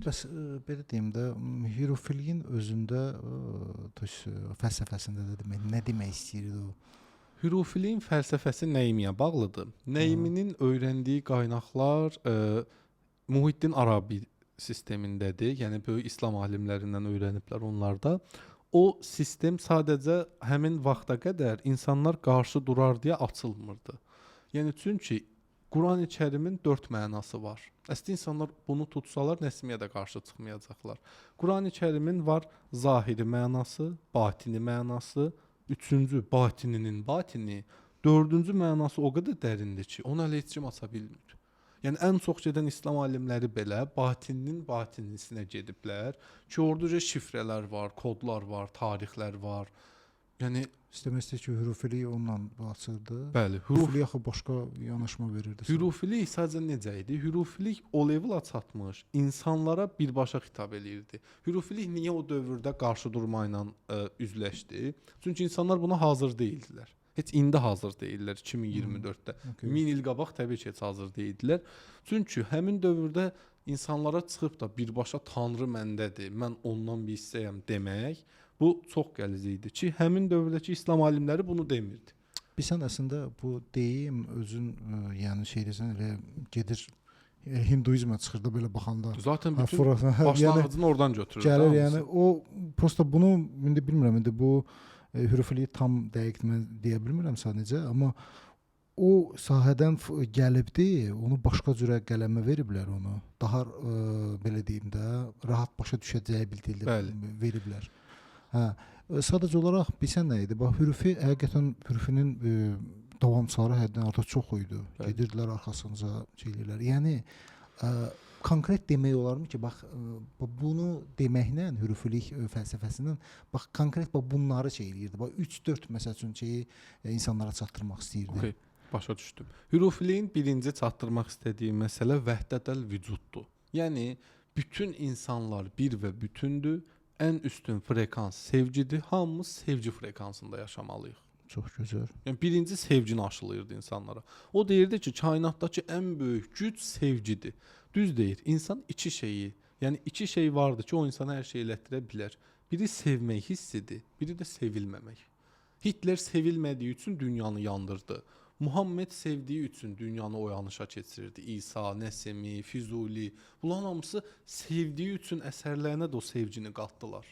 Bəs belə deyim də, hierofiliyin özündə fəlsəfəsində də demək, nə demək istəyirdi o? Hürufiliyin fəlsəfəsi Nəimiyə bağlıdır. Nəiminin öyrəndiyi qaynaqlar Muhiddin Arabi sistemindədir. Yəni böyük İslam alimlərindən öyrəniblər onlar da. O sistem sadəcə həmin vaxta qədər insanlar qarşı durar deyə açılmırdı. Yəni çünki Qurani-Kərimin 4 mənası var. Əslində insanlar bunu tutsalar Nəsmiyə də qarşı çıxmayacaqlar. Qurani-Kərimin var zahiri mənası, batini mənası, üçüncü batininin batini, dördüncü mənası o qədər dərindir ki, onu hələ heç kim aça bilmir. Yəni ən çox gedən İslam alimləri belə batininin batinisinə gediblər ki, orada şifrələr var, kodlar var, tarixlər var. Yəni İstəmək istəyir ki, hürufilik onunla açıldı. bəli, Hürufilik axı başqa yanaşma verirdi. Hürufilik sadəcə necə idi? Hürufilik o level çatmış, insanlara birbaşa xitab eləyirdi. Hürufilik niyə o dövrdə qarşı durma ilə üzləşdi? Çünki insanlar buna hazır deyildilər. Heç indi hazır deyillər 2024-də. Okay. 1000 il qabaq təbii ki, heç hazır deyildilər. Çünki həmin dövrdə insanlara çıxıb da birbaşa Tanrı məndədir, mən ondan bir hissəyəm demək, bu çox qəliz idi ki, həmin dövrdəki İslam alimləri bunu demirdi. Bilsən əslində bu deyim özün yəni şeyləsən elə gedir Hinduizmə çıxır da belə baxanda. Zaten bütün yəni, başlanğıcını oradan götürür. gəlir yəni o prosta bunu indi bilmirəm indi bu hürufiliyi tam dəqiq mən deyə bilmirəm sadəcə, amma o sahədən gəlibdi, onu başqa cürə qələmə veriblər onu. Daha belə deyim də rahat başa düşəcəyi bildirlər, veriblər. Hə, sadəcə olaraq bilsən nə idi? Bax hürufi həqiqətən hürufinin davamçıları həddən artıq çox idi. Gedirdilər arxasınca şeylər. Yəni konkret demək olarmı ki, bax bunu deməklə hürufilik fəlsəfəsindən bax konkret bax bunları şey eləyirdi. Bax 3-4 məsəl üçün şeyi insanlara çatdırmaq istəyirdi. Okay, başa düşdüm. Hürufiliyin birinci çatdırmaq istədiyi məsələ vəhdətəl vücuddur. Yəni bütün insanlar bir və bütündür. Ən üstün frekans sevgidir. Hamımız sevgi frekansında yaşamalıyıq. Çox gözəl. Yəni birinci sevgini aşılayırdı insanlara. O deyirdi ki, kainatdakı ən böyük güc sevgidir. Düz deyir. İnsan iki şeyi, yəni iki şey vardır ki, o insana hər şey elətdirə bilər. Biri sevmək hissidir, biri də sevilməmək. Hitler sevilmədiyi üçün dünyanı yandırdı. Muhammed sevdiyi üçün dünyanı oyanışa keçirirdi. İsa, Nəsimi, Füzuli, bunların hamısı sevdiyi üçün əsərlərinə də o sevgini qatdılar.